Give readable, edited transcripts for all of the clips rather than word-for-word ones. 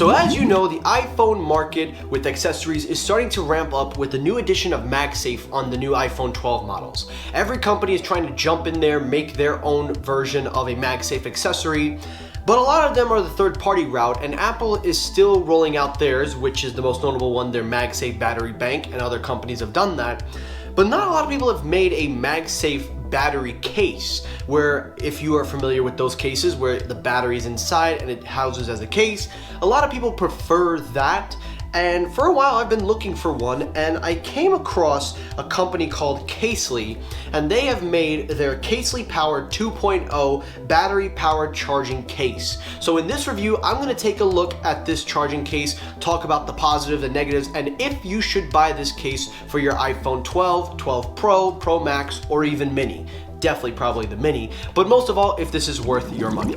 So as you know, the iPhone market with accessories is starting to ramp up with the new addition of MagSafe on the new iPhone 12 models. Every company is trying to jump in there, make their own version of a MagSafe accessory, but a lot of them are the third-party route, and Apple is still rolling out theirs, which is the most notable one, their MagSafe battery bank, and other companies have done that. But not a lot of people have made a MagSafe battery case, where if you are familiar with those cases where the battery is inside and it houses as a case, a lot of people prefer that. And for a while I've been looking for one, and I came across a company called Casely, and they have made their Casely Power 2.0 battery powered charging case. So in this review, I'm going to take a look at this charging case, talk about the positives and negatives, and if you should buy this case for your iPhone 12, 12 Pro, Pro Max, or even Mini. Definitely probably the Mini, but most of all, if this is worth your money.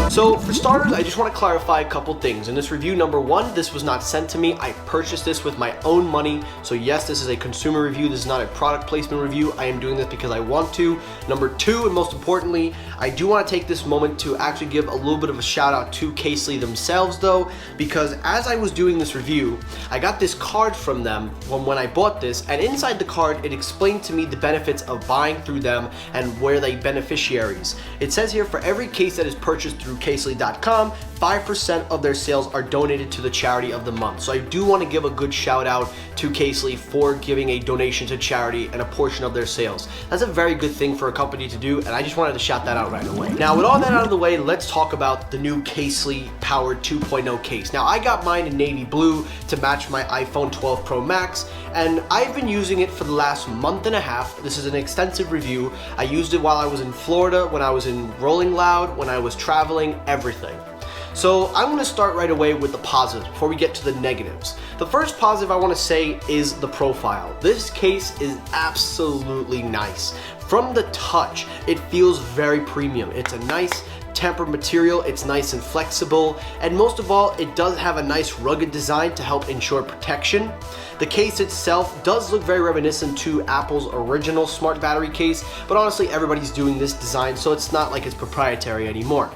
So for starters, I just want to clarify a couple things. In this review, number one, this was not sent to me. I purchased this with my own money. So yes, this is a consumer review. This is not a product placement review. I am doing this because I want to. Number two, and most importantly, I do want to take this moment to actually give a little bit of a shout out to Casely themselves though, because as I was doing this review, I got this card from them from when I bought this, and inside the card, it explained to me the benefits of buying through them and where they beneficiaries. It says here, for every case that is purchased through Casely.com, 5% of their sales are donated to the charity of the month. So I do want to give a good shout out to Casely for giving a donation to charity and a portion of their sales. That's a very good thing for a company to do, and I just wanted to shout that out right away. Now with all that out of the way, let's talk about the new Casely Powered 2.0 case. Now I got mine in navy blue to match my iPhone 12 Pro Max, and I've been using it for the last month and a half. This is an extensive review. I used it while I was in Florida, when I was in Rolling Loud, when I was traveling, everything. So I'm going to start right away with the positives before we get to the negatives. The first positive I want to say is the profile. This case is absolutely nice. From the touch, it feels very premium. It's a nice tempered material, it's nice and flexible, and most of all, it does have a nice rugged design to help ensure protection. The case itself does look very reminiscent to Apple's original smart battery case, but honestly, everybody's doing this design, so it's not like it's proprietary anymore.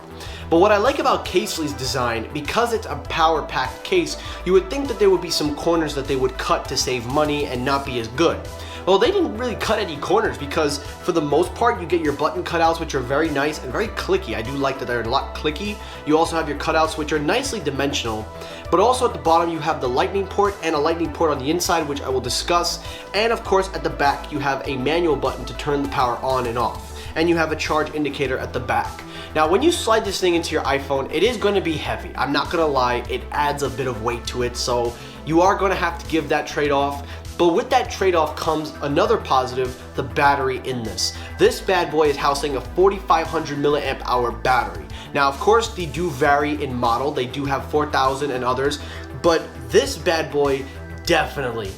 But what I like about Casely's design, because it's a power-packed case, you would think that there would be some corners that they would cut to save money and not be as good. Well, they didn't really cut any corners, because for the most part, you get your button cutouts, which are very nice and very clicky. I do like that they're a lot clicky. You also have your cutouts, which are nicely dimensional. But also at the bottom, you have the lightning port and a lightning port on the inside, which I will discuss. And of course, at the back, you have a manual button to turn the power on and off. And you have a charge indicator at the back. Now, when you slide this thing into your iPhone, it is going to be heavy. I'm not going to lie, it adds a bit of weight to it, so you are going to have to give that trade-off. But with that trade-off comes another positive, the battery in this. This bad boy is housing a 4,500 milliamp hour battery. Now, of course, they do vary in model. They do have 4,000 and others, but this bad boy definitely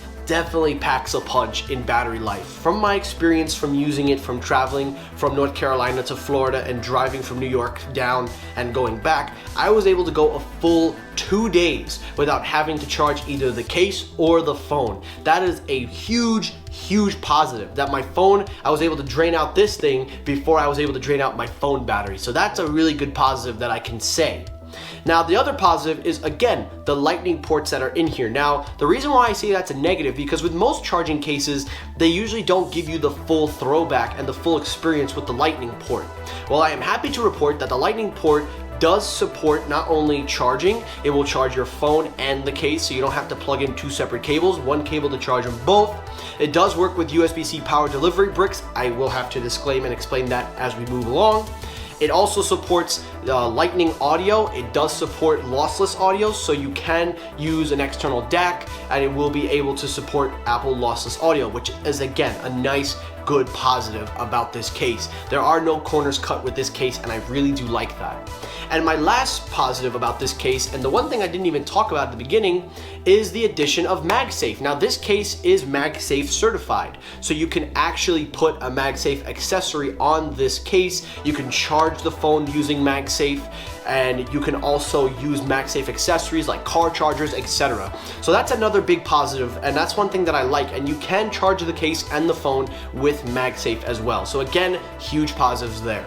packs a punch in battery life. From my experience from using it, from traveling from North Carolina to Florida and driving from New York down and going back, I was able to go a full 2 days without having to charge either the case or the phone. That is a huge positive, that my phone, I was able to drain out this thing before I was able to drain out my phone battery. So that's a really good positive that I can say. Now, the other positive is, again, the lightning ports that are in here. Now, the reason why I say that's a negative, because with most charging cases, they usually don't give you the full throwback and the full experience with the lightning port. Well, I am happy to report that the lightning port does support not only charging, it will charge your phone and the case, so you don't have to plug in two separate cables, one cable to charge them both. It does work with USB-C power delivery bricks. I will have to disclaim and explain that as we move along. It also supports Lightning audio. It does support lossless audio, so you can use an external DAC and it will be able to support Apple lossless audio, which is again a nice, good positive about this case. There are no corners cut with this case, and I really do like that. And my last positive about this case, and the one thing I didn't even talk about at the beginning, is the addition of MagSafe. Now this case is MagSafe certified, so you can actually put a MagSafe accessory on this case. You can charge the phone using MagSafe. MagSafe, and you can also use MagSafe accessories like car chargers, etc. So that's another big positive, and that's one thing that I like, and you can charge the case and the phone with MagSafe as well. So again, huge positives there.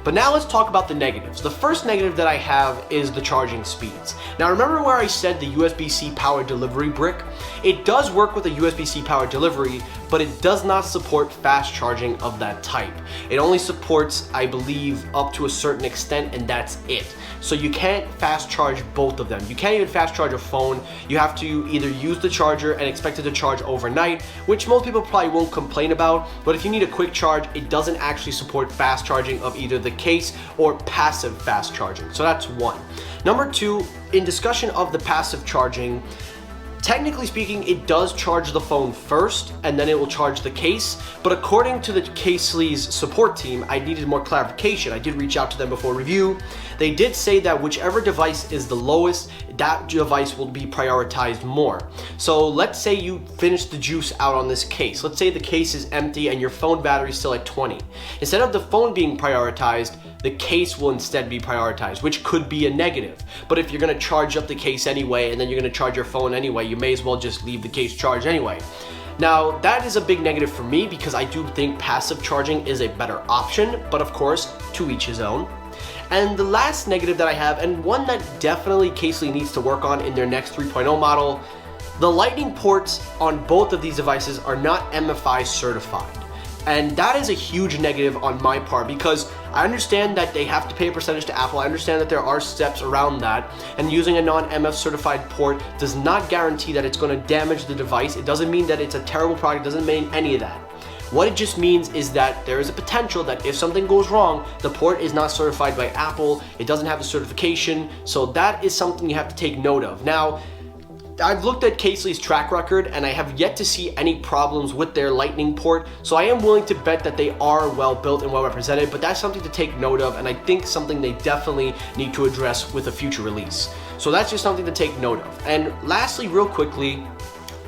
But now let's talk about the negatives. The first negative that I have is the charging speeds. Now remember where I said the USB-C power delivery brick? It does work with a USB-C power delivery, but it does not support fast charging of that type. It only supports, I believe, up to a certain extent, and that's it. So you can't fast charge both of them. You can't even fast charge a phone. You have to either use the charger and expect it to charge overnight, which most people probably won't complain about, but if you need a quick charge, it doesn't actually support fast charging of either the case or passive fast charging. So that's one. Number two, in discussion of the passive charging, technically speaking, it does charge the phone first and then it will charge the case. But according to the Casely's support team, I needed more clarification. I did reach out to them before review. They did say that whichever device is the lowest, that device will be prioritized more. So let's say you finish the juice out on this case. Let's say the case is empty and your phone battery is still at 20. Instead of the phone being prioritized, the case will instead be prioritized, which could be a negative. But if you're gonna charge up the case anyway, and then you're gonna charge your phone anyway, you may as well just leave the case charged anyway. Now, that is a big negative for me because I do think passive charging is a better option, but of course, to each his own. And the last negative that I have, and one that definitely Casely needs to work on in their next 3.0 model, the lightning ports on both of these devices are not MFI certified. And that is a huge negative on my part because I understand that they have to pay a percentage to Apple. I understand that there are steps around that, and using a non-MF certified port does not guarantee that it's going to damage the device. It doesn't mean that it's a terrible product. It doesn't mean any of that. What it just means is that there is a potential that if something goes wrong, the port is not certified by Apple. It doesn't have the certification. So that is something you have to take note of. Now, I've looked at Casely's track record and I have yet to see any problems with their lightning port, so I am willing to bet that they are well built and well represented, but that's something to take note of, and I think something they definitely need to address with a future release. So that's just something to take note of. And lastly, real quickly,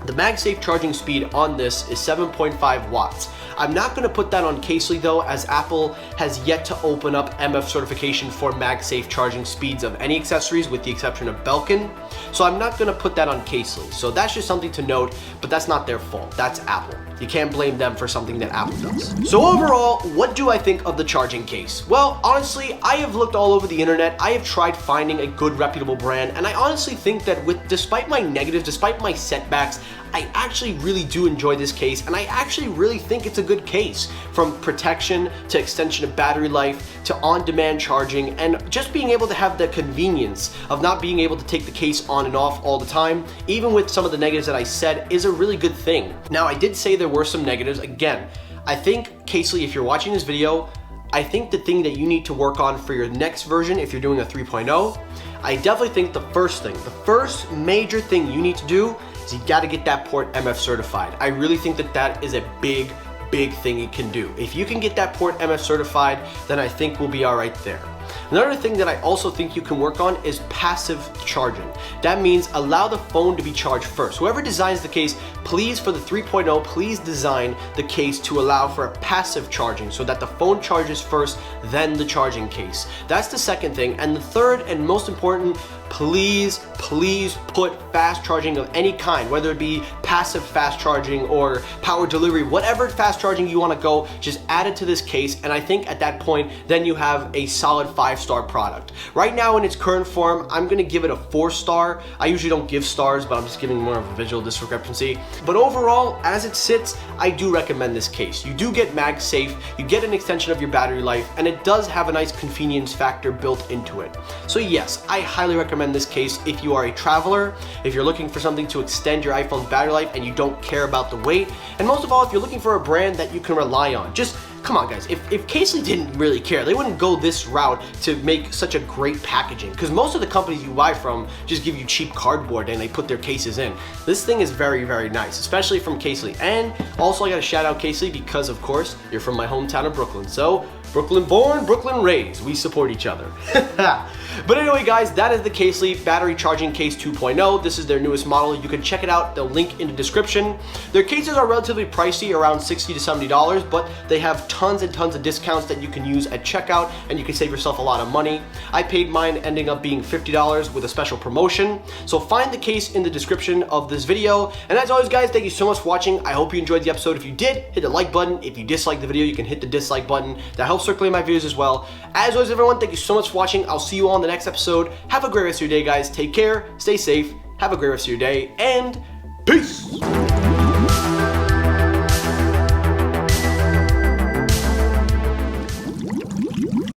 the MagSafe charging speed on this is 7.5 watts. I'm not going to put that on Casely though, as Apple has yet to open up MF certification for MagSafe charging speeds of any accessories with the exception of Belkin. So I'm not going to put that on Casely. So that's just something to note, but that's not their fault. That's Apple. You can't blame them for something that Apple does. So overall, what do I think of the charging case? Well, honestly, I have looked all over the internet. I have tried finding a good reputable brand, and I honestly think that despite my negatives, despite my setbacks, I actually really do enjoy this case, and I actually really think it's a good case. From protection to extension of battery life to on-demand charging, and just being able to have the convenience of not being able to take the case on and off all the time, even with some of the negatives that I said, is a really good thing. Now, I did say there were some negatives. Again, I think, Casely, if you're watching this video, I think the thing that you need to work on for your next version, if you're doing a 3.0, I definitely think the first major thing you need to do is you got to get that port MF certified. I really think that that is a big thing you can do. If you can get that port MF certified, then I think we'll be all right there. Another thing that I also think you can work on is passive charging. That means allow the phone to be charged first. Whoever designs the case, please, for the 3.0, please design the case to allow for a passive charging so that the phone charges first, then the charging case. That's the second thing. And the third and most important, please put fast charging of any kind, whether it be passive fast charging or power delivery, whatever fast charging you want to go, just add it to this case, and I think at that point then you have a solid 5-star product. Right now in its current form, I'm going to give it a 4-star. I usually don't give stars, but I'm just giving more of a visual discrepancy. But overall, as it sits, I do recommend this case. You do get MagSafe, you get an extension of your battery life, and it does have a nice convenience factor built into it. So yes, I highly recommend this case if you are a traveler, if you're looking for something to extend your iPhone's battery life and you don't care about the weight, and most of all, if you're looking for a brand that you can rely on. Just come on, guys, if Casely didn't really care, they wouldn't go this route to make such a great packaging, because most of the companies you buy from just give you cheap cardboard and they put their cases in. This thing is very nice, especially from Casely. And also I gotta shout out Casely because of course you're from my hometown of Brooklyn, so Brooklyn born, Brooklyn raised. We support each other. But anyway, guys, that is the K-Sleep Battery Charging Case 2.0. This is their newest model. You can check it out. The link in the description. Their cases are relatively pricey, around $60 to $70, but they have tons and tons of discounts that you can use at checkout, and you can save yourself a lot of money. I paid mine ending up being $50 with a special promotion. So find the case in the description of this video. And as always, guys, thank you so much for watching. I hope you enjoyed the episode. If you did, hit the like button. If you disliked the video, you can hit the dislike button. That helps circulate my videos as well. As always, everyone, thank you so much for watching. I'll see you all in the next episode. Have a great rest of your day, guys. Take care, stay safe, have a great rest of your day, and peace!